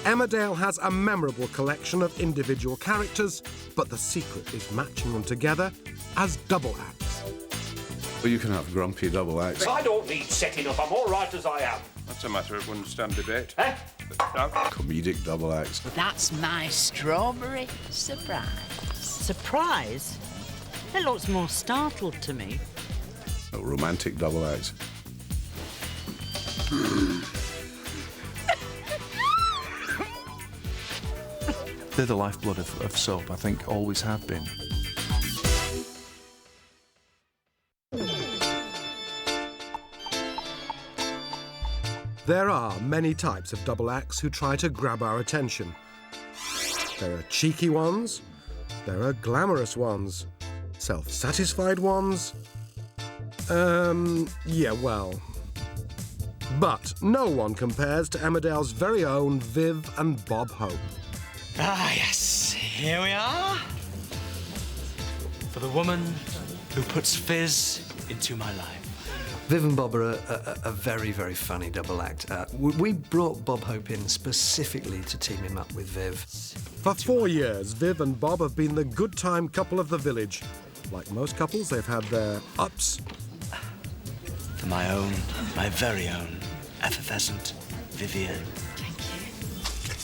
Emmerdale has a memorable collection of individual characters, but the secret is matching them together as double acts. Well, you can have grumpy double acts. I don't need setting up. I'm all right as I am. That's a matter that wouldn't stand debate. Eh? No. Comedic double acts. That's my strawberry surprise. Surprise? It looks more startled to me. Romantic double acts. They're the lifeblood of soap, I think, always have been. There are many types of double acts who try to grab our attention. There are cheeky ones, there are glamorous ones, self-satisfied ones. Yeah, well. But no one compares to Emmerdale's very own Viv and Bob Hope. Ah, yes. Here we are. For the woman who puts fizz into my life. Viv and Bob are a very, very funny double act. We brought Bob Hope in specifically to team him up with Viv. For 4 years, Viv and Bob have been the good time couple of the village. Like most couples, they've had their ups. For my very own effervescent Vivian.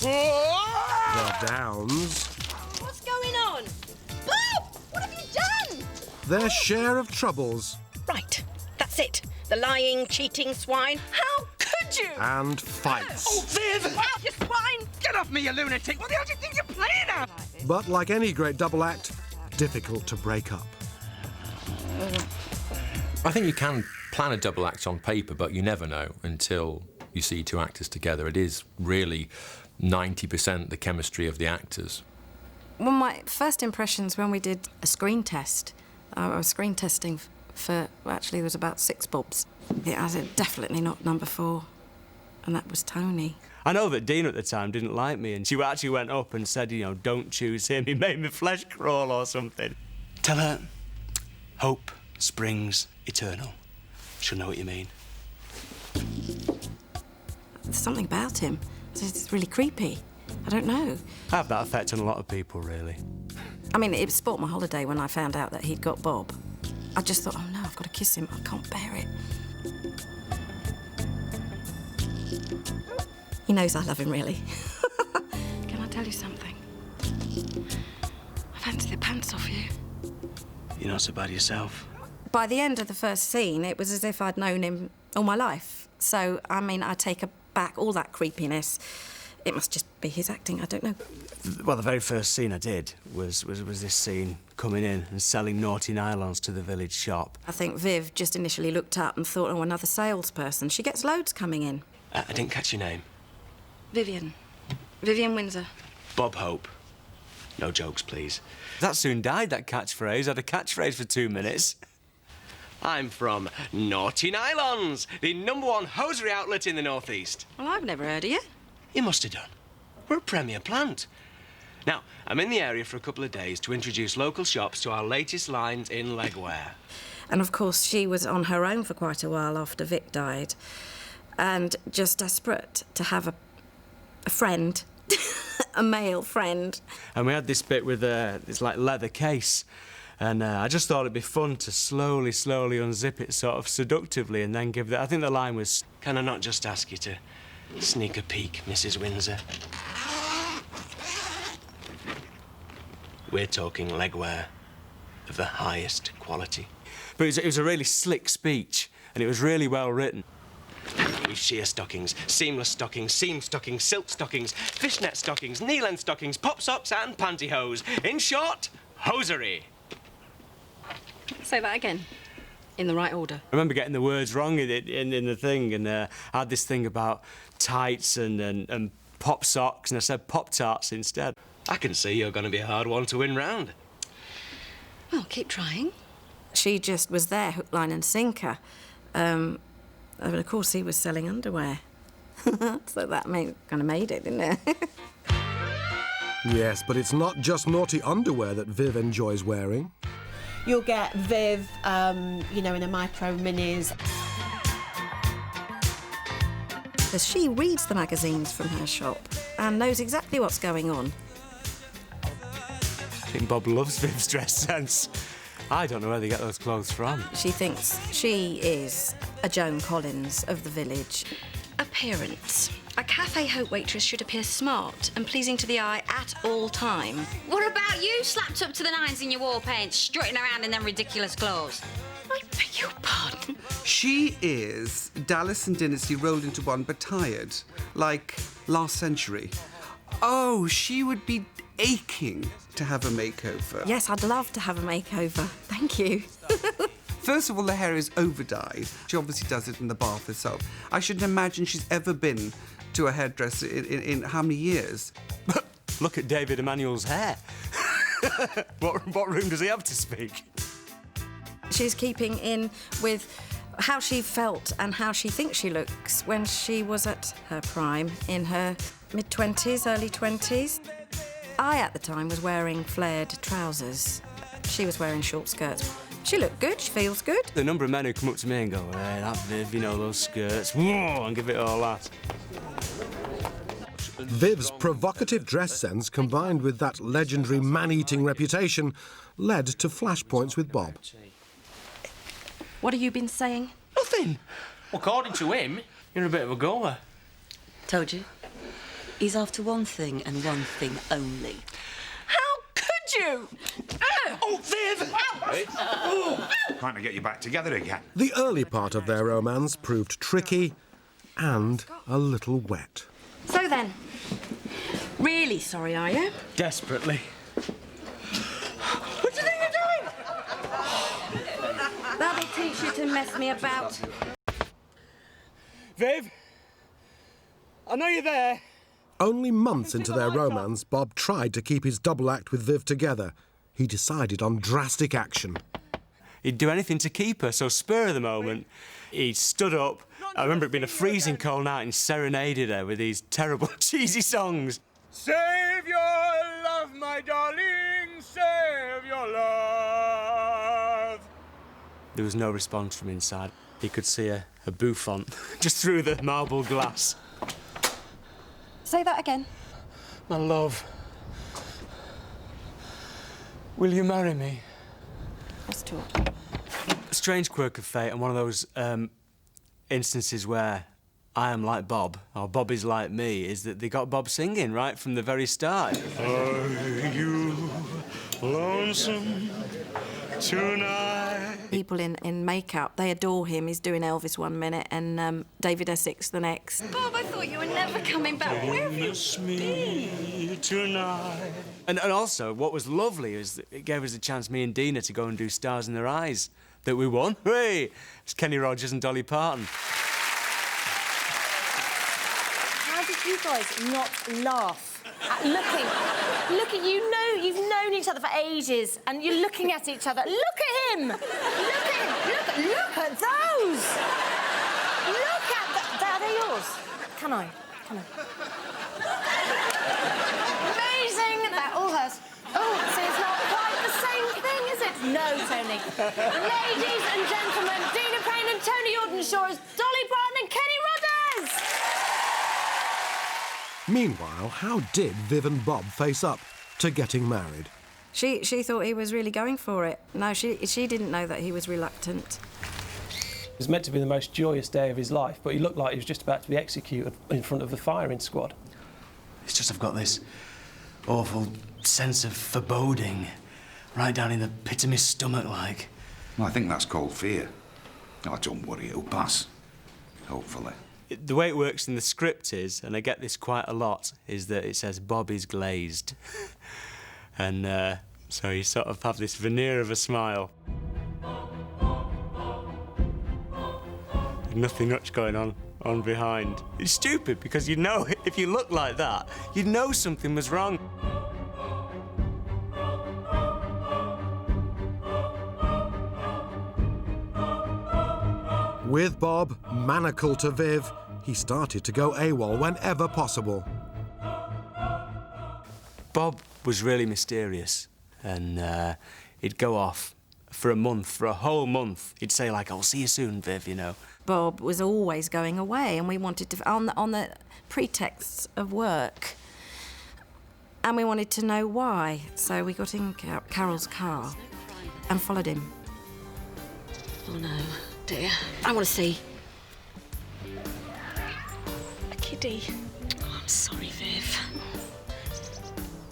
Their downs. What's going on? Bob! What have you done? Their share of troubles. Right, that's it. The lying, cheating swine. How could you? And fights. Oh, Viv! Out, you swine! Get off me, you lunatic! What the hell do you think you're playing at? But like any great double act, difficult to break up. I think you can plan a double act on paper, but you never know until you see two actors together. It is really 90% the chemistry of the actors. Well, my first impressions when we did a screen test, I was screen testing for, well, actually, there was about 6 Bobs. I said, definitely not number 4, and that was Tony. I know that Dina at the time didn't like me, and she actually went up and said, you know, don't choose him, he made me flesh crawl or something. Tell her, hope springs eternal. She'll know what you mean. There's something about him. It's really creepy. I don't know. I have that effect on a lot of people, really. I mean, it spoilt my holiday when I found out that he'd got Bob. I just thought, oh no, I've got to kiss him. I can't bear it. He knows I love him, really. Can I tell you something? I fancy the pants off you. You're not so bad yourself. By the end of the first scene, it was as if I'd known him all my life. So, I mean, I take back all that creepiness. It must just be his acting, I don't know. Well, the very first scene I did was this scene coming in and selling naughty nylons to the village shop. I think Viv just initially looked up and thought, oh, another salesperson. She gets loads coming in. I didn't catch your name. Vivian. Vivian Windsor. Bob Hope. No jokes, please. That soon died, that catchphrase. I had a catchphrase for 2 minutes. I'm from Naughty Nylons, the #1 hosiery outlet in the North East. Well, I've never heard of you. You must have done. We're a premier plant. Now, I'm in the area for a couple of days to introduce local shops to our latest lines in legwear. And, of course, she was on her own for quite a while after Vic died. And just desperate to have a friend, a male friend. And we had this bit with this, like, leather case. And I just thought it'd be fun to slowly unzip it sort of seductively and then give it... I think the line was, can I not just ask you to sneak a peek, Mrs. Windsor? We're talking legwear of the highest quality. But it was a really slick speech, and it was really well written. We've sheer stockings, seamless stockings, seam stockings, silk stockings, fishnet stockings, knee-length stockings, pop socks and pantyhose. In short, hosiery. Say that again, in the right order. I remember getting the words wrong in the thing, and I had this thing about tights and pop socks, and I said Pop-Tarts instead. I can see you're going to be a hard one to win round. Well, keep trying. She just was there, hook, line and sinker. And of course, he was selling underwear. So that kind of made it, didn't it? Yes, but it's not just naughty underwear that Viv enjoys wearing. You'll get Viv, you know, in a micro minis. because she reads the magazines from her shop and knows exactly what's going on. I think Bob loves Viv's dress sense. I don't know where they get those clothes from. She thinks she is a Joan Collins of the village. Appearance. A Cafe Hope waitress should appear smart and pleasing to the eye at all time. What about you, slapped up to the nines in your war paint, strutting around in them ridiculous clothes? I beg your pardon? She is Dallas and Dynasty rolled into one but tired, like last century. Oh, she would be aching to have a makeover. Yes, I'd love to have a makeover. Thank you. First of all, the hair is over-dyed. She obviously does it in the bath herself. I shouldn't imagine she's ever been to a hairdresser in how many years? Look at David Emanuel's hair. What room does he have to speak? She's keeping in with how she felt and how she thinks she looks when she was at her prime, in her mid-20s, early 20s. I, at the time, was wearing flared trousers. She was wearing short skirts. She looked good, she feels good. The number of men who come up to me and go, hey, that Viv, you know, those skirts, whoa, and give it all that. Viv's provocative dress sense, combined with that legendary man-eating reputation, led to flashpoints with Bob. What have you been saying? Nothing. According to him, You're a bit of a goer. Told you. He's after one thing and one thing only. How could you? Oh, Viv! Trying to get you back together again. The early part of their romance proved tricky and a little wet. So then, really sorry, are you? Desperately. What do you think you're doing? That'll teach you to mess me about. Viv, I know you're there. Only months into their romance, Bob tried to keep his double act with Viv together. He decided on drastic action. He'd do anything to keep her, so spur of the moment, he stood up. I remember it being a freezing cold night and serenaded her with these terrible, cheesy songs. Save your love, my darling, save your love. There was no response from inside. He could see a bouffant just through the marble glass. Say that again. My love, will you marry me? Let's talk. A strange quirk of fate and one of those instances where I am like Bob, or Bob is like me, is that they got Bob singing right from the very start. Are you lonesome tonight? People in makeup, they adore him. He's doing Elvis one minute and David Essex the next. Bob, I thought you were never coming back. Where have you been? Tonight. And also, what was lovely is that it gave us a chance, me and Dina, to go and do Stars in Their Eyes, that we won. Hey! It's Kenny Rogers and Dolly Parton. How did you guys not laugh at looking, you've known each other for ages, and you're looking at each other. Look at him! Look at those! Look at are they yours? Can I? Amazing! They're all hers. Oh, so it's not quite the same thing, is it? No, Tony. Ladies and gentlemen, Dina Payne and Tony Audenshaw as Dolly Parton and Kenny Rogers! Meanwhile, how did Viv and Bob face up to getting married? She thought he was really going for it. No, she didn't know that he was reluctant. It was meant to be the most joyous day of his life, but he looked like he was just about to be executed in front of the firing squad. It's just I've got this awful sense of foreboding right down in the pit of my stomach, like. Well, I think that's called fear. Oh, don't worry, it'll pass. Hopefully. The way it works in the script is, and I get this quite a lot, is that it says Bob is glazed. And so you sort of have this veneer of a smile. Nothing much going on behind. It's stupid because you know if you look like that, you know something was wrong. With Bob manacled to Viv, he started to go AWOL whenever possible. Bob was really mysterious, and he'd go off for a month, for a whole month. He'd say, like, I'll see you soon, Viv, you know. Bob was always going away, and we wanted to, on the pretexts of work, and we wanted to know why. So we got in Carol's car and followed him. Oh no, dear. I want to see. A kiddie. Oh, I'm sorry, Viv.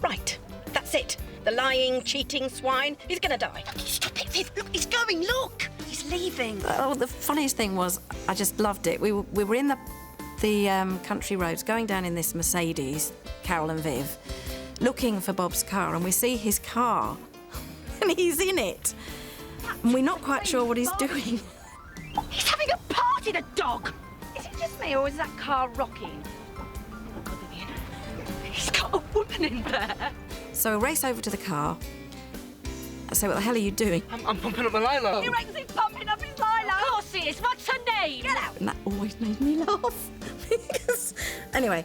Right, that's it. The lying, cheating swine. He's gonna die. Stop it, Viv. Look, he's going. Look, he's leaving. Oh, the funniest thing was, I just loved it. We were in the country roads, going down in this Mercedes, Carol and Viv, looking for Bob's car, and we see his car, and he's in it. And we're not quite sure what he's doing. He's having a party, the dog. Is it just me, or is that car rocking? Oh, God, Vivian. He's got a woman in there. So we race over to the car. I say, what the hell are you doing? I'm pumping up my Lilo. He reckons he's pumping up his Lilo. Of course he is. What's her name? Get out. And that always made me laugh. Because... Anyway,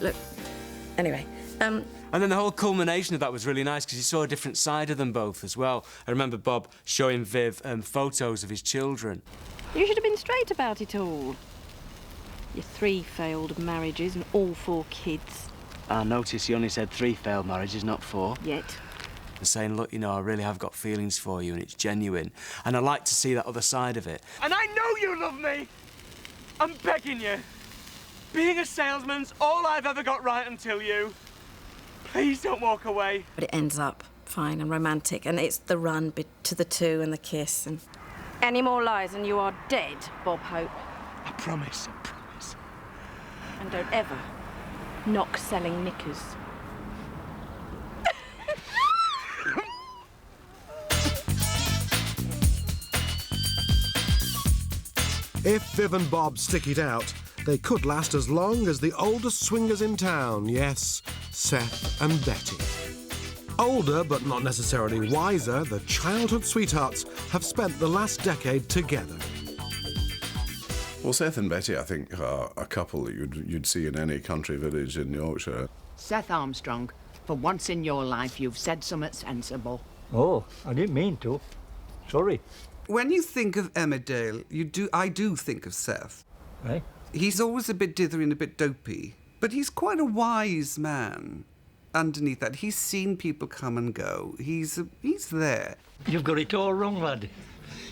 look. Anyway, And then the whole culmination of that was really nice because you saw a different side of them both as well. I remember Bob showing Viv photos of his children. You should have been straight about it all. Your 3 failed marriages and all 4 kids. I noticed you only said 3 failed marriages, not 4. Yet. And saying, look, you know, I really have got feelings for you and it's genuine. And I like to see that other side of it. And I know you love me. I'm begging you. Being a salesman's all I've ever got right until you. Please don't walk away. But it ends up fine and romantic, and it's the run to the 2 and the kiss. And any more lies and you are dead, Bob Hope. I promise, I promise. And don't ever knock selling knickers. If Viv and Bob stick it out, they could last as long as the oldest swingers in town, yes, Seth and Betty. Older, but not necessarily wiser, the childhood sweethearts have spent the last decade together. Well, Seth and Betty, I think, are a couple that you'd see in any country village in Yorkshire. Seth Armstrong, for once in your life you've said something sensible. Oh, I didn't mean to. Sorry. When you think of Emmerdale, I do think of Seth. Right. He's always a bit dithery and a bit dopey, but he's quite a wise man. Underneath that, he's seen people come and go. He's there. You've got it all wrong, lad.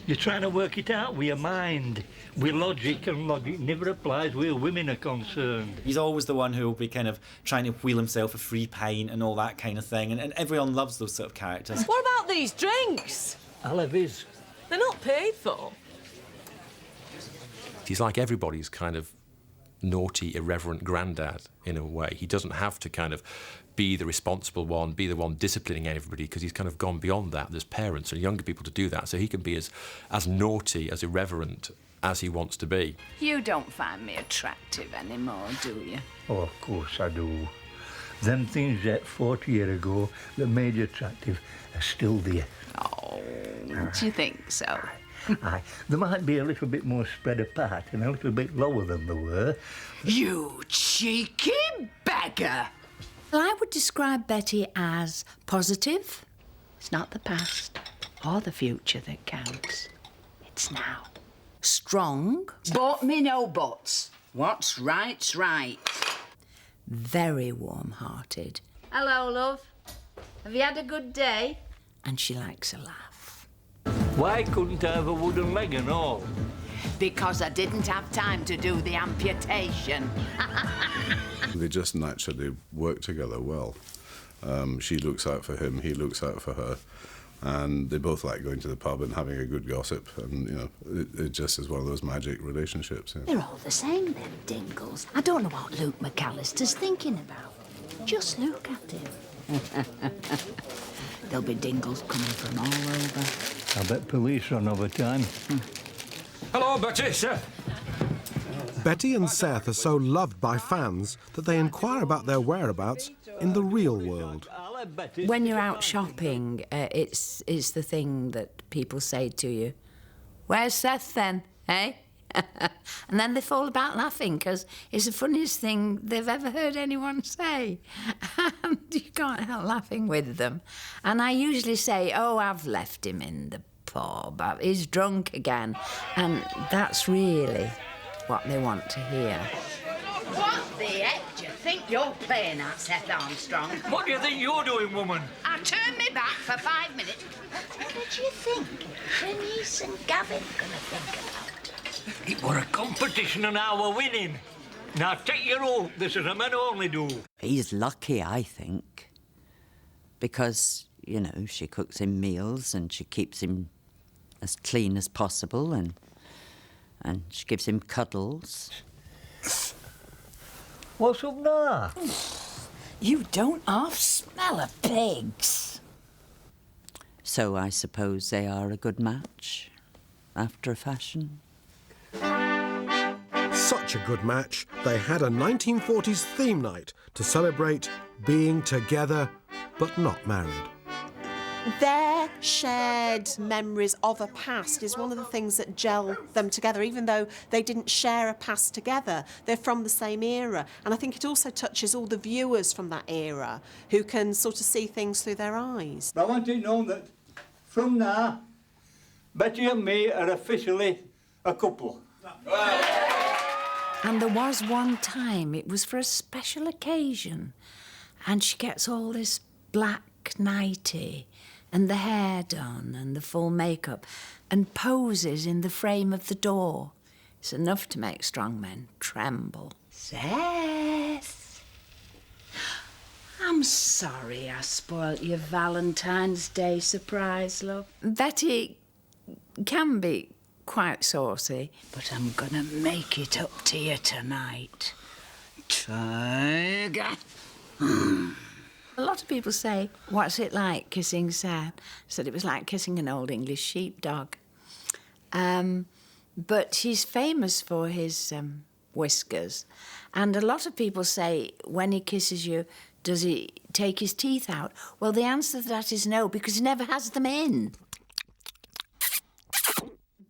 You're trying to work it out with your mind, with logic, and logic never applies where women are concerned. He's always the one who will be kind of trying to wheel himself a free pint and all that kind of thing, and everyone loves those sort of characters. What about these drinks? I'll have his. They're not paid for. He's like everybody's kind of naughty, irreverent granddad in a way. He doesn't have to kind of be the responsible one, be the one disciplining everybody, because he's kind of gone beyond that. There's parents and younger people to do that, so he can be as naughty, as irreverent as he wants to be. You don't find me attractive anymore, do you? Oh, of course I do. Them things that 40 years ago that made you attractive are still there. Oh, do you think so? Aye, they might be a little bit more spread apart and a little bit lower than they were. You cheeky beggar! Well, I would describe Betty as positive. It's not the past or the future that counts. It's now. Strong. But me no buts. What's right's right. Very warm-hearted. Hello, love. Have you had a good day? And she likes a laugh. Why couldn't I have a wooden leg and all? Because I didn't have time to do the amputation. They just naturally work together well. She looks out for him, he looks out for her, and they both like going to the pub and having a good gossip, and, you know, it just is one of those magic relationships. Yeah. They're all the same, them dingles. I don't know what Luke McAllister's thinking about. Just look at him. There'll be dingles coming from all over. I bet police are on overtime. Hello, Betty. Seth. Betty and Seth are so loved by fans that they inquire about their whereabouts in the real world. When you're out shopping, it's the thing that people say to you. Where's Seth then, eh? And then they fall about laughing because it's the funniest thing they've ever heard anyone say. And you can't help laughing with them. And I usually say, oh, I've left him in the poor Bob. He's drunk again. And that's really what they want to hear. What the heck do you think you're playing at, Seth Armstrong? What do you think you're doing, woman? I turned me back for 5 minutes. What did you think Denise and Gavin gonna think about? It were a competition and I were winning. Now take your oath, this is a men only do. He's lucky, I think, because, you know, she cooks him meals and she keeps him as clean as possible and she gives him cuddles. What's up now? You don't half smell of pigs. So I suppose they are a good match, after a fashion. Such a good match, they had a 1940s theme night to celebrate being together but not married. Their shared memories of a past is one of the things that gel them together, even though they didn't share a past together. They're from the same era. And I think it also touches all the viewers from that era who can sort of see things through their eyes. I want it known that from now, Betty and me are officially a couple. And there was one time, it was for a special occasion, and she gets all this black nightie and the hair done and the full makeup and poses in the frame of the door. It's enough to make strong men tremble. Seth! I'm sorry I spoilt your Valentine's Day surprise, love. Betty can be quite saucy, but I'm gonna make it up to you tonight. Tiger! A lot of people say, what's it like kissing Seth? I said it was like kissing an old English sheepdog. But he's famous for his whiskers. And a lot of people say, when he kisses you, does he take his teeth out? Well, the answer to that is no, because he never has them in.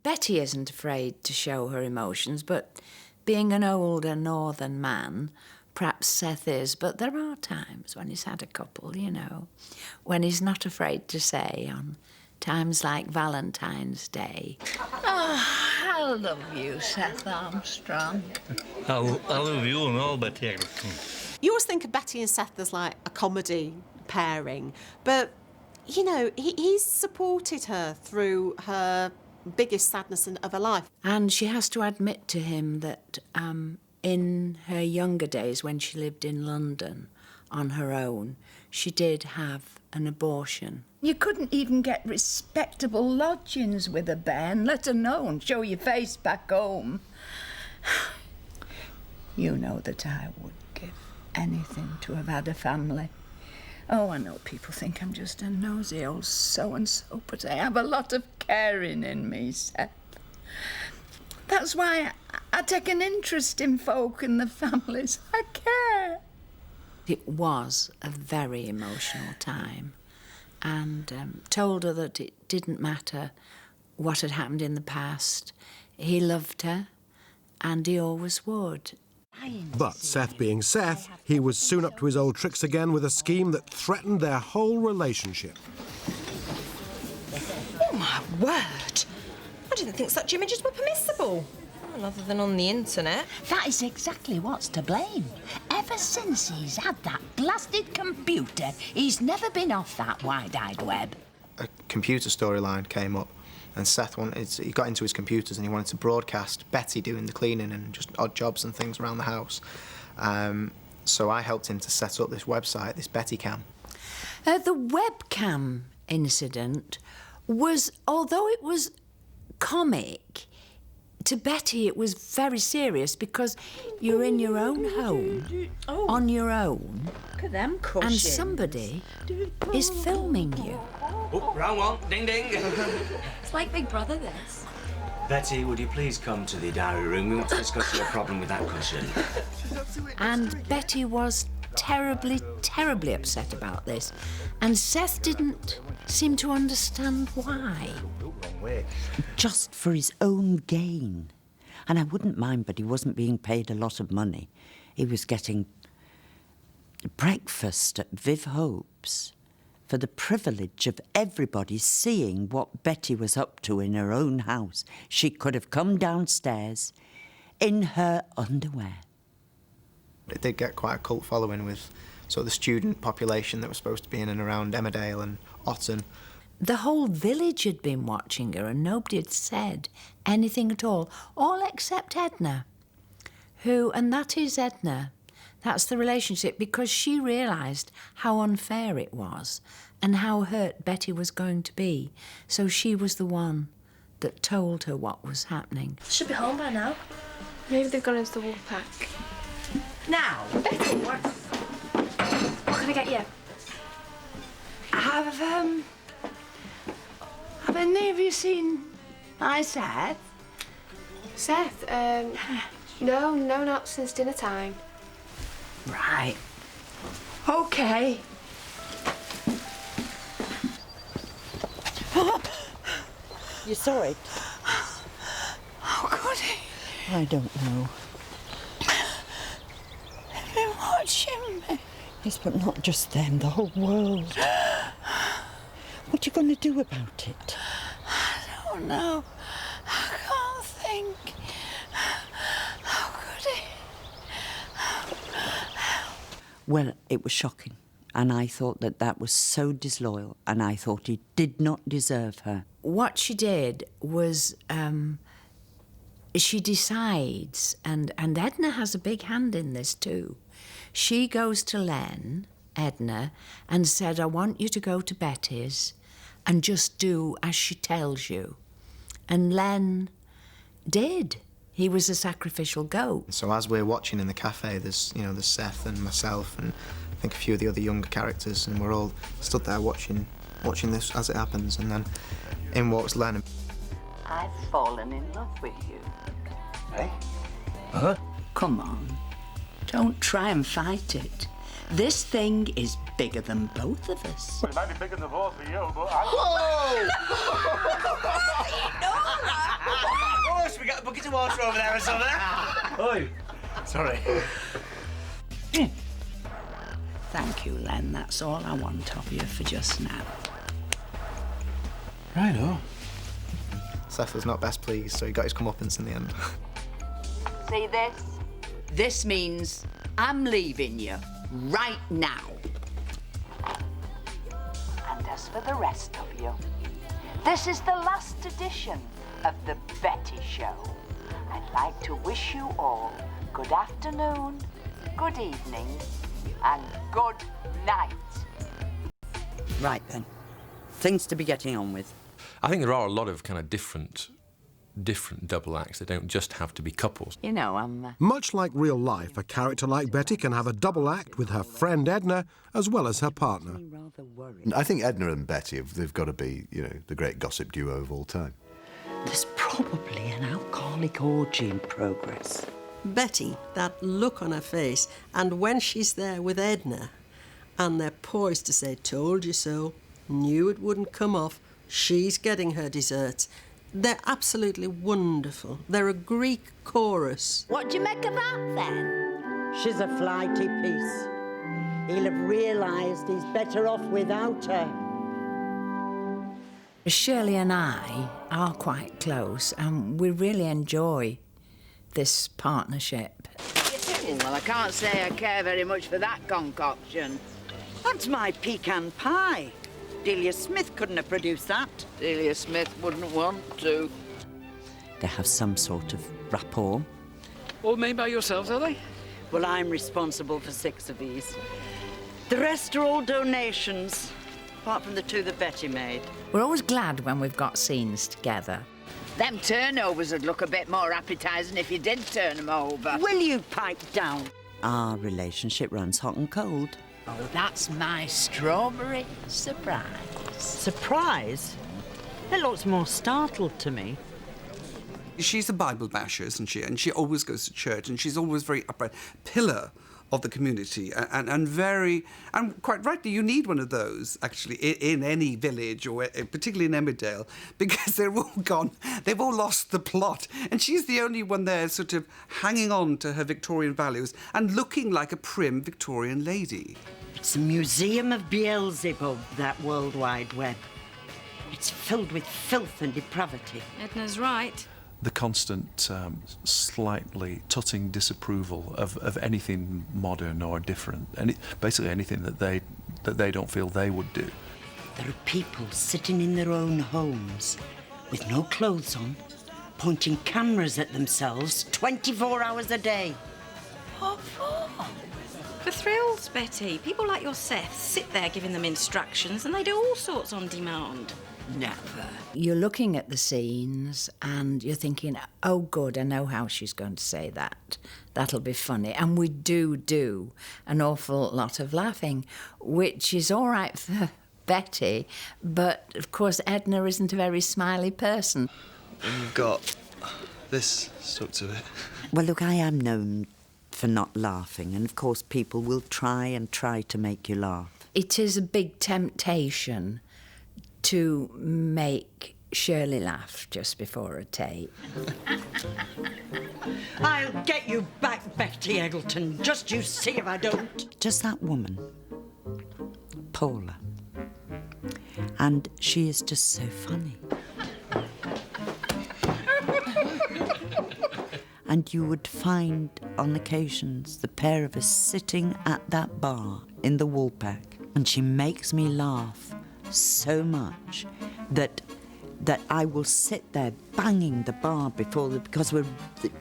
Betty isn't afraid to show her emotions, but being an older northern man, perhaps Seth is, but there are times when he's had a couple, you know, when he's not afraid to say on times like Valentine's Day. Oh, I love you, Seth Armstrong. I love you and all, Betty. You always think of Betty and Seth as like a comedy pairing, but, you know, he's supported her through her biggest sadness of her life. And she has to admit to him that in her younger days, when she lived in London on her own, she did have an abortion. You couldn't even get respectable lodgings with a bairn, let alone show your face back home. You know that I would give anything to have had a family. Oh, I know people think I'm just a nosy old so-and-so, but I have a lot of caring in me, Seth. That's why I take an interest in folk and the families. I care. It was a very emotional time, and told her that it didn't matter what had happened in the past. He loved her, and he always would. But Seth being Seth, he was soon up to his old tricks again with a scheme that threatened their whole relationship. Oh, my word! I didn't think such images were permissible. Well, other than on the internet. That is exactly what's to blame. Ever since he's had that blasted computer, he's never been off that wide-eyed web. A computer storyline came up, and Seth he got into his computers and he wanted to broadcast Betty doing the cleaning and just odd jobs and things around the house. So I helped him to set up this website, this Betty Cam. The webcam incident was, although it was comic, to Betty it was very serious because you're in your own home, on your own, Look at them cushions. and somebody is filming you. Oh, wrong one. Ding, ding. It's like Big Brother, this. Betty, would you please come to the diary room? We want to discuss your problem with that cushion. And Betty was terribly, terribly upset about this. And Seth didn't seem to understand why. Just for his own gain. And I wouldn't mind, but he wasn't being paid a lot of money. He was getting breakfast at Viv Hope's for the privilege of everybody seeing what Betty was up to in her own house, she could have come downstairs in her underwear. It did get quite a cult following with sort of the student population that was supposed to be in and around Emmerdale and Otten. The whole village had been watching her and nobody had said anything at all except Edna, and that is Edna. That's the relationship, because she realised how unfair it was and how hurt Betty was going to be. So she was the one that told her what was happening. Should be home by now. Maybe they've gone into the wolf pack. Now, Betty, what can I get you? Have any of you seen my Seth? Seth? No, not since dinner time. Right. OK. You saw it? How could he? I don't know. They've been watching me. Yes, but not just them, the whole world. What are you going to do about it? I don't know. I can't think. How could he? Well, it was shocking, and I thought that was so disloyal, and I thought he did not deserve her. What she did was she decides, and Edna has a big hand in this too. She goes to Edna, and said, I want you to go to Betty's and just do as she tells you. And Len did. He was a sacrificial goat. So as we're watching in the cafe, there's Seth and myself and I think a few of the other younger characters, and we're all stood there watching this as it happens, and then in walks Len. I've fallen in love with you. Hey? Huh? Come on. Don't try and fight it. This thing is bigger than both of us. Well, it might be bigger than both of you, but Oh, should we get a bucket of water over there or something? Oi. Sorry. Thank you, Len. That's all I want of you for just now. Righto. Seth was not best pleased, so he got his comeuppance in the end. See this? This means I'm leaving you right now. And as for the rest of you, this is the last edition of the Betty Show. I'd like to wish you all good afternoon, good evening, and good night. Right then, things to be getting on with. I think there are a lot of kind of different double acts. They don't just have to be couples. You know, I'm... Much like real life, a character like Betty can have a double act with her friend Edna as well as her partner. I think Edna and Betty, they've got to be, the great gossip duo of all time. There's probably an alcoholic orgy in progress. Betty, that look on her face, and when she's there with Edna, and they're poised to say, told you so, knew it wouldn't come off, she's getting her desserts. They're absolutely wonderful. They're a Greek chorus. What do you make of that, then? She's a flighty piece. He'll have realised he's better off without her. Shirley and I are quite close, and we really enjoy this partnership. Well, I can't say I care very much for that concoction. That's my pecan pie. Delia Smith couldn't have produced that. Delia Smith wouldn't want to. They have some sort of rapport. All made by yourselves, are they? Well, I'm responsible for 6 of these. The rest are all donations, apart from the 2 that Betty made. We're always glad when we've got scenes together. Them turnovers would look a bit more appetising if you did turn them over. Will you pipe down? Our relationship runs hot and cold. Oh, that's my strawberry surprise. Surprise? It looks more startled to me. She's a Bible basher, isn't she? And she always goes to church, and she's always very upright. Pillar of the community, and quite rightly, you need one of those, actually, in any village, or particularly in Emmerdale, because they're all gone. They've all lost the plot. And she's the only one there sort of hanging on to her Victorian values and looking like a prim Victorian lady. It's a museum of Beelzebub, that World Wide Web. It's filled with filth and depravity. Edna's right. The constant, slightly tutting disapproval of anything modern or different, and basically anything that they don't feel they would do. There are people sitting in their own homes with no clothes on, pointing cameras at themselves 24 hours a day. What for? For thrills, Betty. People like your Seth sit there giving them instructions and they do all sorts on demand. Never. You're looking at the scenes and you're thinking, oh, good, I know how she's going to say that. That'll be funny. And we do an awful lot of laughing, which is all right for Betty, but, of course, Edna isn't a very smiley person. And you've got this stuck to it. Well, look, I am known for not laughing, and, of course, people will try to make you laugh. It is a big temptation to make Shirley laugh just before a tape. I'll get you back, Betty Eggleton. Just you see if I don't. Just that woman, Paula. And she is just so funny. And you would find, on occasions, the pair of us sitting at that bar in the Woolpack, and she makes me laugh so much that I will sit there banging the bar because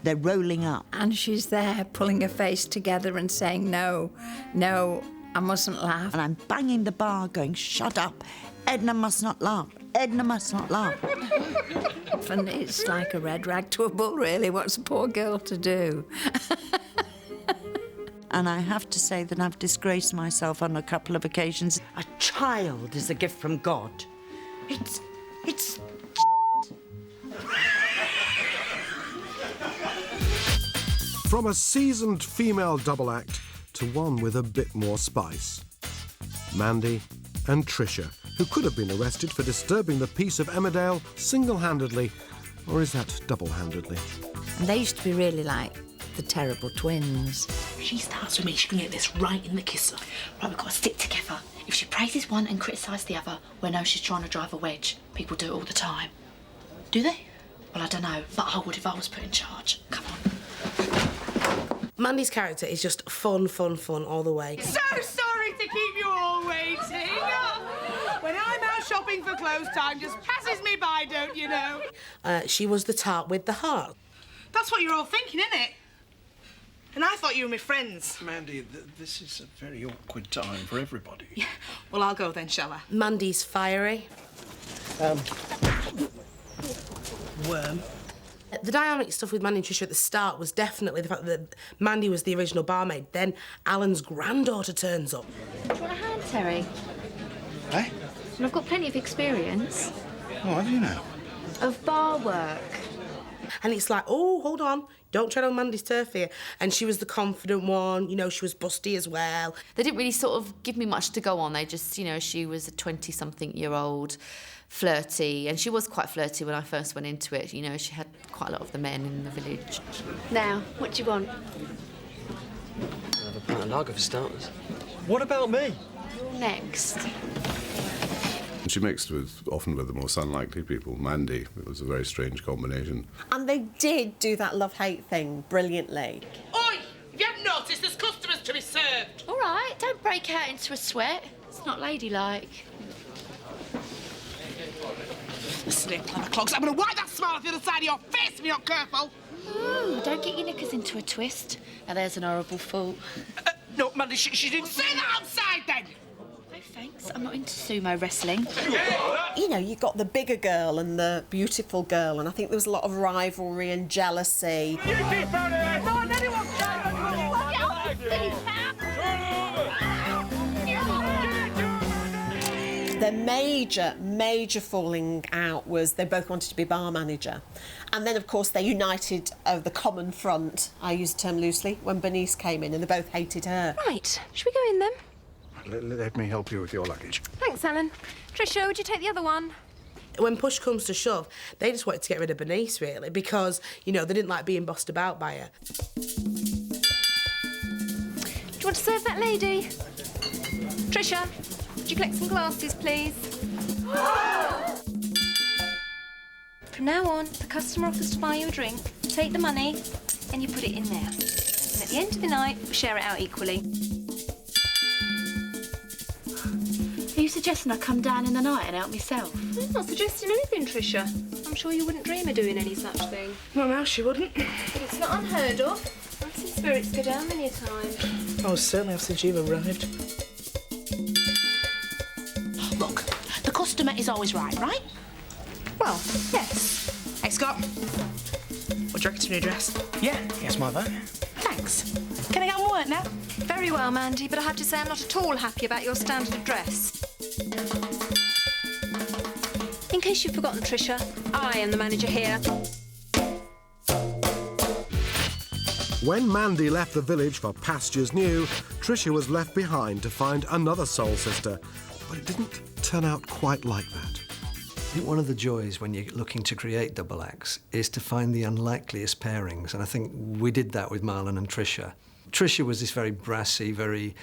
they're rolling up. And she's there pulling her face together and saying, no, I mustn't laugh. And I'm banging the bar going, shut up, Edna must not laugh, Edna must not laugh. And it's like a red rag to a bull, really. What's a poor girl to do? And I have to say that I've disgraced myself on a couple of occasions. A child is a gift from God. It's... From a seasoned female double act to one with a bit more spice. Mandy and Tricia, who could have been arrested for disturbing the peace of Emmerdale single-handedly, or is that double-handedly? And they used to be really like the terrible twins. She starts with me, she can get this right in the kisser. Right, we've got to stick together. If she praises one and criticises the other, we know she's trying to drive a wedge. People do it all the time. Do they? Well, I don't know, but I would if I was put in charge. Come on. Mandy's character is just fun all the way. So sorry to keep you all waiting. When I'm out shopping for clothes, time just passes me by, don't you know? She was the tart with the heart. That's what you're all thinking, isn't it? And I thought you were my friends. Mandy, this is a very awkward time for everybody. Yeah. Well, I'll go then, shall I? Mandy's fiery. Worm. The dynamic stuff with Mandy and Tricia at the start was definitely the fact that Mandy was the original barmaid. Then Alan's granddaughter turns up. Do you want a hand, Terry? Eh? And I've got plenty of experience. Oh, how do you know? Of bar work. And it's like, oh, hold on, don't tread on Mandy's turf here. And she was the confident one, you know, she was busty as well. They didn't really sort of give me much to go on. They just, you know, she was a 20-something-year-old, flirty, and she was quite flirty when I first went into it. You know, she had quite a lot of the men in the village. Now, what do you want? I'll have a pint of lager for starters. What about me? You're next. She mixed often with the most unlikely people. Mandy, it was a very strange combination. And they did do that love-hate thing brilliantly. Oi! If you haven't noticed, there's customers to be served. All right, don't break out into a sweat. It's not ladylike. The snake on the clogs. I'm going to wipe that smile off the other side of your face if you're not careful. Ooh, don't get your knickers into a twist. Now, there's an horrible fool. No, Mandy, she didn't... Well, say that outside, then! No, thanks. I'm not into sumo wrestling. You know, you got the bigger girl and the beautiful girl, and I think there was a lot of rivalry and jealousy. You keep out of there! Don't anyone Their major falling out was they both wanted to be bar manager. And then, of course, they united over the common front, I use the term loosely, when Bernice came in, and they both hated her. Right, should we go in then? Let me help you with your luggage. Thanks, Alan. Tricia, would you take the other one? When push comes to shove, they just wanted to get rid of Bernice, really, because, you know, they didn't like being bossed about by her. Do you want to serve that lady? Trisha, would you collect some glasses, please? From now on, if the customer offers to buy you a drink, take the money and you put it in there. And at the end of the night, we share it out equally. Are you suggesting I come down in the night and help myself? I'm not suggesting anything, Trisha. I'm sure you wouldn't dream of doing any such thing. Well, now she wouldn't. But it's not unheard of. I've seen spirits go down many a time. Oh, certainly have since you've arrived. Look, the customer is always right? Well, yes. Hey, Scott. What do you reckon to new dress? Yeah, yes, my vote. Thanks. Can I get on work now? Very well, Mandy, but I have to say I'm not at all happy about your standard of dress. In case you've forgotten, Trisha, I am the manager here. When Mandy left the village for pastures new, Tricia was left behind to find another soul sister. But it didn't turn out quite like that. I think one of the joys when you're looking to create double acts is to find the unlikeliest pairings, and I think we did that with Marlon and Tricia. Tricia was this very brassy, very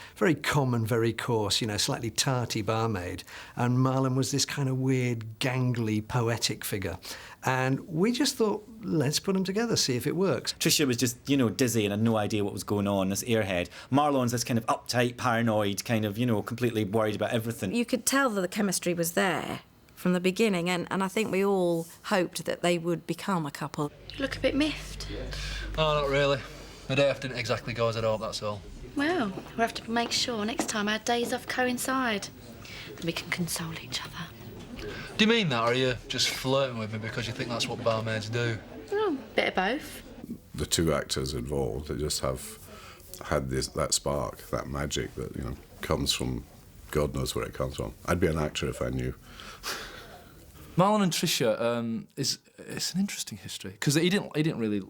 common, very coarse, you know, slightly tarty barmaid, and Marlon was this kind of weird, gangly, poetic figure. And we just thought, let's put them together, see if it works. Tricia was just, you know, dizzy and had no idea what was going on, this airhead. Marlon's this kind of uptight, paranoid, kind of, you know, completely worried about everything. You could tell that the chemistry was there from the beginning, and I think we all hoped that they would become a couple. You look a bit miffed. Oh, not really. My day off didn't exactly go as I'd hoped, that's all. Well, we'll have to make sure next time our days off coincide. Then we can console each other. Do you mean that, or are you just flirting with me because you think that's what barmaids do? Oh, bit of both. The two actors involved, they just have had that spark, that magic that, you know, comes from God knows where it comes from. I'd be an actor if I knew. Marlon and Tricia, it's an interesting history because he didn't really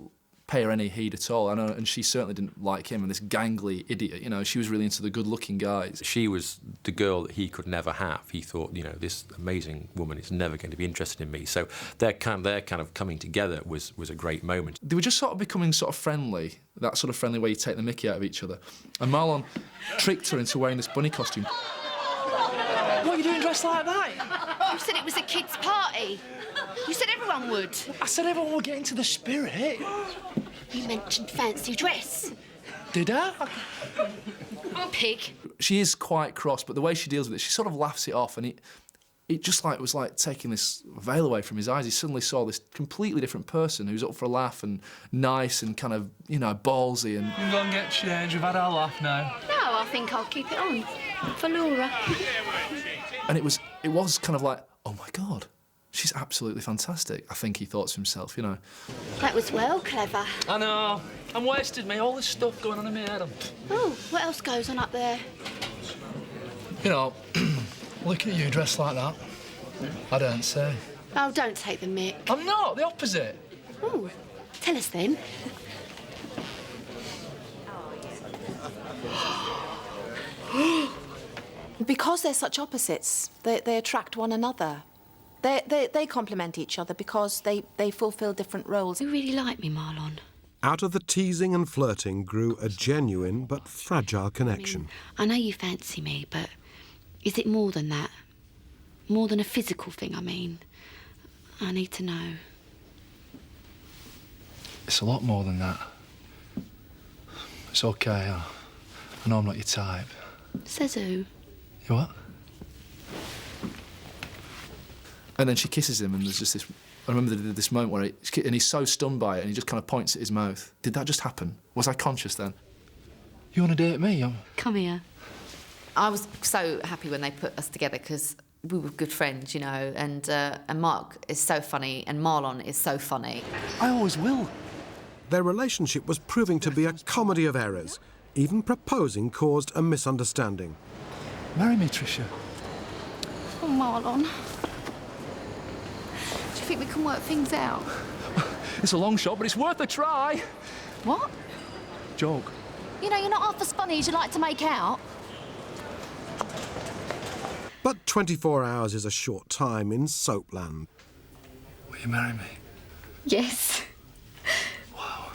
pay her any heed at all. I know, and she certainly didn't like him and this gangly idiot. You know, she was really into the good-looking guys. She was the girl that he could never have. He thought, you know, this amazing woman is never going to be interested in me. So their kind of coming together was a great moment. They were just sort of becoming sort of friendly, that sort of friendly way you take the mickey out of each other. And Marlon tricked her into wearing this bunny costume. What are you doing dressed like that? You said it was a kid's party. You said everyone would. I said everyone would get into the spirit. You mentioned fancy dress. Did I? Pig. She is quite cross, but the way she deals with it, she sort of laughs it off, and it just was like taking this veil away from his eyes. He suddenly saw this completely different person who's up for a laugh and nice and kind of, you know, ballsy and... You can go and get changed. We've had our laugh now. No, I think I'll keep it on. For Laura. And it was kind of like, oh my God, she's absolutely fantastic. I think he thought to himself, you know. That was well clever. I know. I'm wasted, mate. All this stuff going on in my head. Oh, what else goes on up there? You know, looking at you dressed like that, I don't say. Oh, don't take the mick. I'm not. The opposite. Oh, tell us then. Because they're such opposites, they attract one another. They complement each other because they fulfil different roles. You really like me, Marlon. Out of the teasing and flirting grew a genuine but fragile connection. I know you fancy me, but is it more than that? More than a physical thing, I mean. I need to know. It's a lot more than that. It's OK, I know I'm not your type. Says who? You what? And then she kisses him, and there's just this... I remember they did this moment where and he's so stunned by it, and he just kind of points at his mouth. Did that just happen? Was I conscious then? You want to date me? Come here. I was so happy when they put us together because we were good friends, you know, and Mark is so funny and Marlon is so funny. I always will. Their relationship was proving to be a comedy of errors. Even proposing caused a misunderstanding. Marry me, Tricia. Oh, Marlon. Do you think we can work things out? It's a long shot, but it's worth a try. What? Joke. You know, you're not half as funny as you like to make out. But 24 hours is a short time in soapland. Will you marry me? Yes. Wow.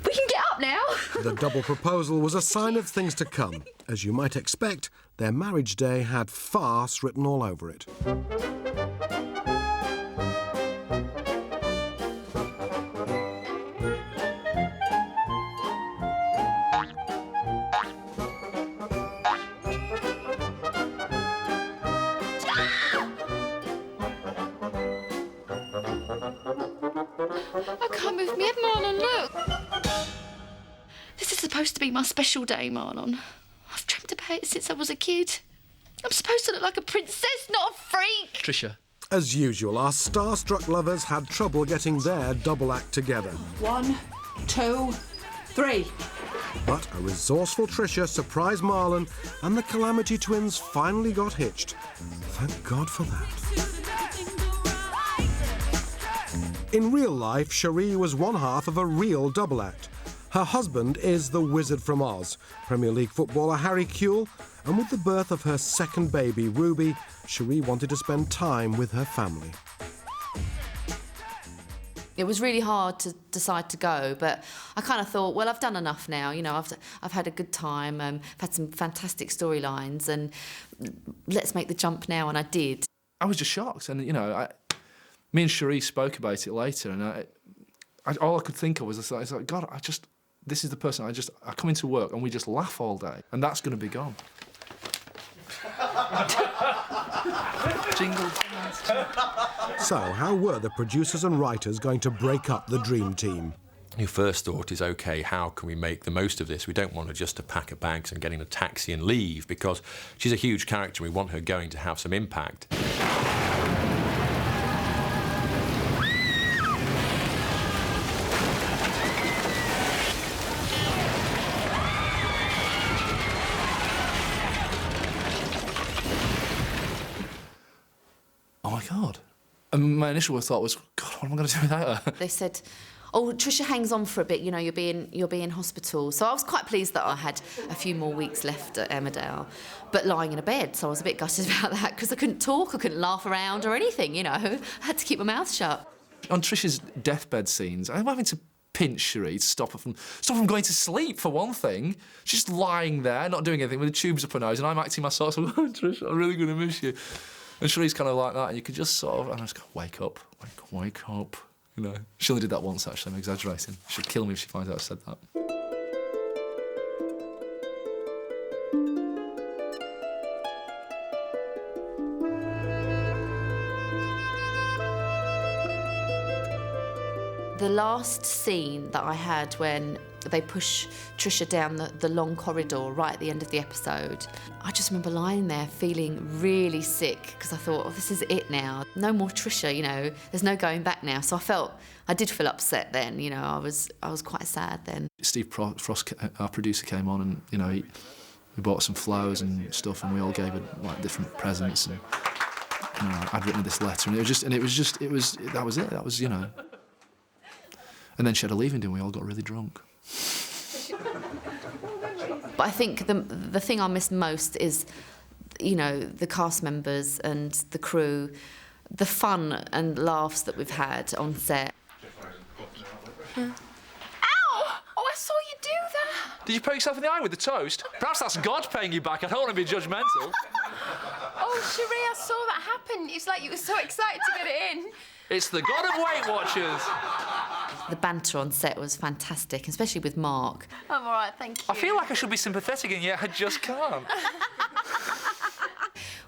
We can get up now. The double proposal was a sign of things to come. As you might expect, their marriage day had farce written all over it. I can't move my head, Marlon, look. This is supposed to be my special day, Marlon. I've dreamt about it since I was a kid. I'm supposed to look like a princess, not a freak. Tricia. As usual, our starstruck lovers had trouble getting their double act together. 1, 2, 3. But a resourceful Tricia surprised Marlon, and the Calamity Twins finally got hitched. Thank God for that. In real life, Cherie was one half of a real double act. Her husband is the Wizard from Oz, Premier League footballer Harry Kewell, and with the birth of her second baby, Ruby, Cherie wanted to spend time with her family. It was really hard to decide to go, but I kind of thought, well, I've done enough now. You know, I've had a good time. I've had some fantastic storylines, and let's make the jump now. And I did. I was just shocked, and you know, me and Cherie spoke about it later, and all I could think of was like, God, this is the person I come into work and we just laugh all day, and that's going to be gone. Jingle. So, how were the producers and writers going to break up the dream team? Your first thought is, OK, how can we make the most of this? We don't want her just to pack her bags and get in a taxi and leave, because she's a huge character. We want her going to have some impact. Oh my God. And my initial thought was, God, what am I going to do without her? They said, oh, Tricia hangs on for a bit, you know, you'll be in hospital. So I was quite pleased that I had a few more weeks left at Emmerdale, but lying in a bed, so I was a bit gutted about that, because I couldn't talk, I couldn't laugh around or anything, you know. I had to keep my mouth shut. On Tricia's deathbed scenes, I'm having to pinch Cherie to stop her from going to sleep, for one thing. She's lying there, not doing anything, with the tubes up her nose, and I'm acting my sort of, oh, Tricia, I'm really going to miss you. And Cherie's kind of like that, and you could just sort of, and I just go, wake up, wake up. You know, she only did that once, actually, I'm exaggerating. She'll kill me if she finds out I said that. The last scene that I had when they push Tricia down the long corridor right at the end of the episode, I just remember lying there feeling really sick, because I thought, oh, this is it now. No more Tricia, you know, there's no going back now. So I did feel upset then, you know, I was quite sad then. Steve Frost, our producer, came on, and, you know, we bought some flowers and stuff, and we all gave her, like, different presents, and, you know, I'd written her this letter, and that was it, that was, you know. And then she had a leaving do, and we all got really drunk. But I think the thing I miss most is, you know, the cast members and the crew, the fun and laughs that we've had on set. Ow! Oh, I saw you do that. Did you poke yourself in the eye with the toast? Perhaps that's God paying you back. I don't want to be judgmental. Oh, Cherie, I saw that happen. It's like you were so excited to get it in. It's the God of Weight Watchers. The banter on set was fantastic, especially with Mark. I'm all right, thank you. I feel like I should be sympathetic, and yet I just can't.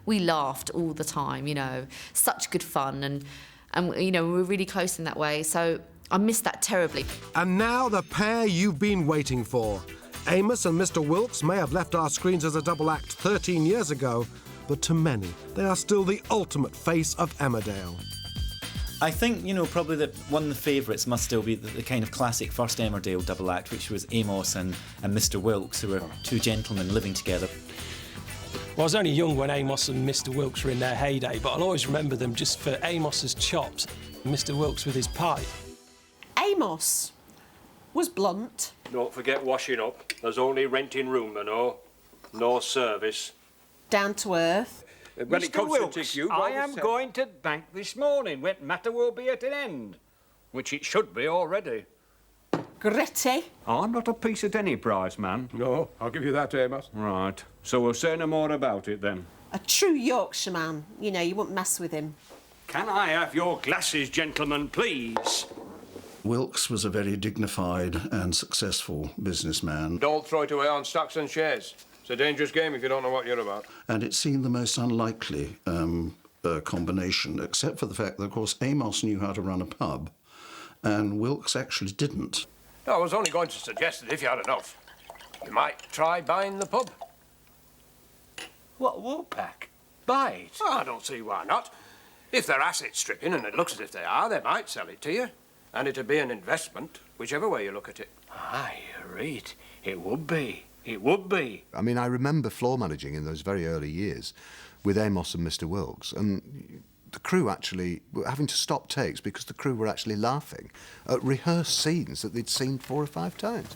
We laughed all the time, you know, such good fun, and you know, we were really close in that way, so I missed that terribly. And now the pair you've been waiting for. Amos and Mr. Wilkes may have left our screens as a double act 13 years ago, but to many, they are still the ultimate face of Emmerdale. I think, you know, probably one of the favourites must still be the kind of classic first Emmerdale double act, which was Amos and Mr. Wilkes, who were two gentlemen living together. Well, I was only young when Amos and Mr. Wilkes were in their heyday, but I'll always remember them just for Amos's chops, and Mr. Wilkes with his pipe. Amos was blunt. Don't forget washing up. There's only renting room, you know. No service. Down to earth. When it comes Wilkes, to take you, I am going to bank this morning when matter will be at an end, which it should be already. Gritty. I'm not a piece at any price, man. No, I'll give you that, Amos. Right. So we'll say no more about it, then. A true Yorkshireman. You know, you wouldn't mess with him. Can I have your glasses, gentlemen, please? Wilkes was a very dignified and successful businessman. Don't throw it away on stocks and shares. It's a dangerous game if you don't know what you're about. And it seemed the most unlikely combination, except for the fact that, of course, Amos knew how to run a pub, and Wilkes actually didn't. No, I was only going to suggest that if you had enough, you might try buying the pub. What, Woolpack? Buy it? Oh, I don't see why not. If they're asset stripping, and it looks as if they are, they might sell it to you. And it'd be an investment, whichever way you look at it. Aye, you're right. It would be. It would be. I mean, I remember floor managing in those very early years with Amos and Mr. Wilkes, and the crew actually were having to stop takes because the crew were actually laughing at rehearsed scenes that they'd seen 4 or 5 times.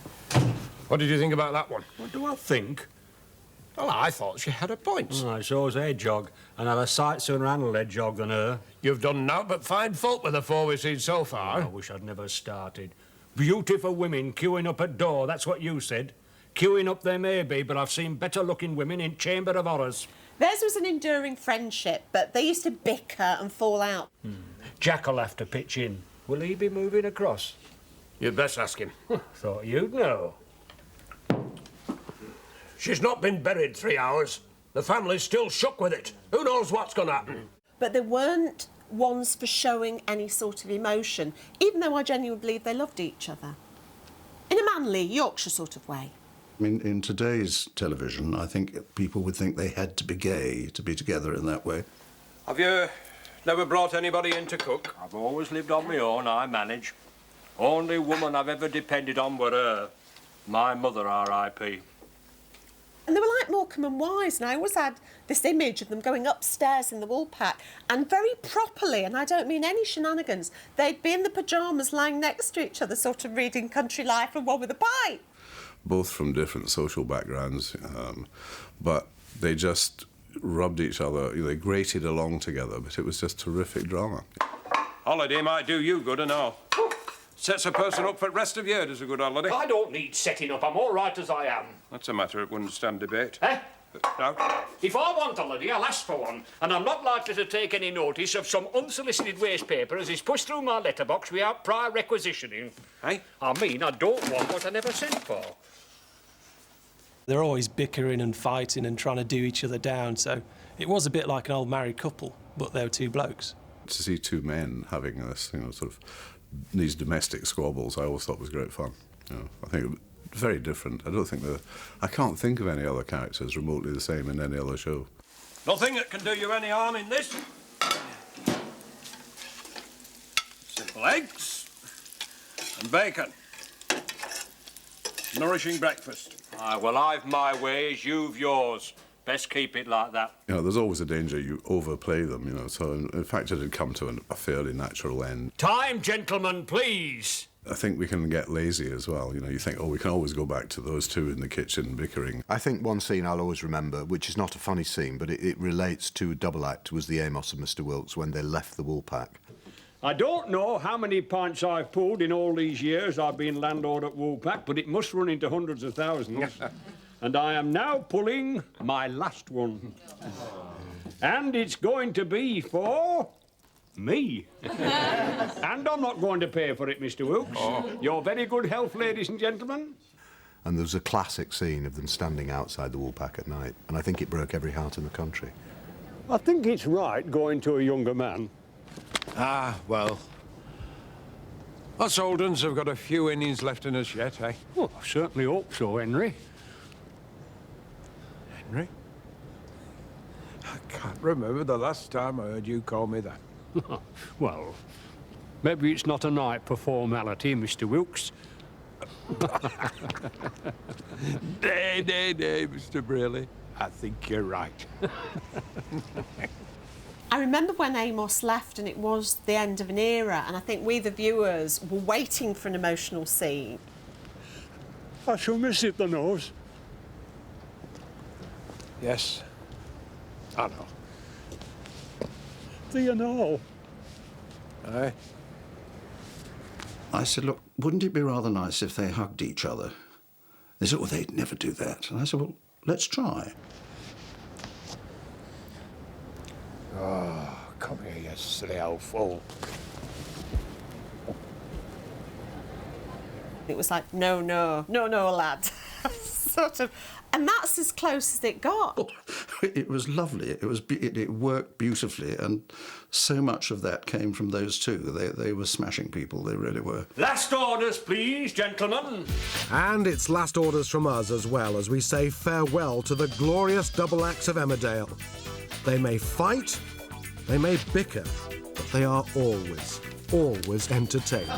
What did you think about that one? What do I think? Well, I thought she had a point. Aye, so's Hedgehog, and I'd a sight sooner handle Hedgehog than her. You've done naught but find fault with the 4 we've seen so far. I wish I'd never started. Beautiful women queuing up at door, that's what you said. Queuing up they may be, but I've seen better-looking women in Chamber of Horrors. Theirs was an enduring friendship, but they used to bicker and fall out. Jack'll have to pitch in. Will he be moving across? You'd best ask him. Thought you'd know. She's not been buried 3 hours. The family's still shook with it. Who knows what's going to happen? But they weren't ones for showing any sort of emotion, even though I genuinely believe they loved each other. In a manly, Yorkshire sort of way. I mean, in today's television, I think people would think they had to be gay to be together in that way. Have you never brought anybody in to cook? I've always lived on my own, I manage. Only woman I've ever depended on were her. My mother, R.I.P. And they were like Morecambe and Wise, and I always had this image of them going upstairs in the Woolpack, and very properly, and I don't mean any shenanigans, they'd be in the pyjamas lying next to each other, sort of reading Country Life and one with a pipe. Both from different social backgrounds, but they just rubbed each other, they grated along together, but it was just terrific drama. Holiday might do you good and all. Sets a person up for the rest of the year, does a good holiday. I don't need setting up, I'm all right as I am. That's a matter that wouldn't stand debate. Eh? No. If I want a holiday, I'll ask for one, and I'm not likely to take any notice of some unsolicited waste paper as is pushed through my letterbox without prior requisitioning. Hey? I mean, I don't want what I never sent for. They're always bickering and fighting and trying to do each other down, so it was a bit like an old married couple, but they were 2 blokes. To see 2 men having this, sort of these domestic squabbles, I always thought was great fun. I think it was very different. I can't think of any other characters remotely the same in any other show. Nothing that can do you any harm in this. Simple eggs and bacon. Nourishing breakfast. Aye, well, I've my ways, you've yours. Best keep it like that. There's always a danger you overplay them, so in fact it had come to a fairly natural end. Time, gentlemen, please. I think we can get lazy as well. You think, we can always go back to those 2 in the kitchen bickering. I think one scene I'll always remember, which is not a funny scene, but it relates to a double act, was the Amos and Mr. Wilkes when they left the Woolpack. I don't know how many pints I've pulled in all these years I've been landlord at Woolpack, but it must run into hundreds of thousands. And I am now pulling my last one. And it's going to be for me. And I'm not going to pay for it, Mr. Wilkes. Your very good health, ladies and gentlemen. And there was a classic scene of them standing outside the Woolpack at night, and I think it broke every heart in the country. I think it's right going to a younger man. Ah, well. Us old uns have got a few innings left in us yet, eh? Well, I certainly hope so, Henry. Henry? I can't remember the last time I heard you call me that. Well, maybe it's not a night for formality, Mr. Wilkes. Nay, Mr. Braley. I think you're right. I remember when Amos left and it was the end of an era, and I think we, the viewers, were waiting for an emotional scene. I shall miss it, the nose. Yes, I know. Do you know? Aye. I said, look, wouldn't it be rather nice if they hugged each other? They said, well, they'd never do that. And I said, well, let's try. Oh, come here, you silly old fool. It was like, no, lad. Sort of. And that's as close as it got. It was lovely. It worked beautifully, and so much of that came from those two. They were smashing people, they really were. Last orders, please, gentlemen. And it's last orders from us as well, as we say farewell to the glorious double acts of Emmerdale. They may fight, they may bicker, but they are always entertaining.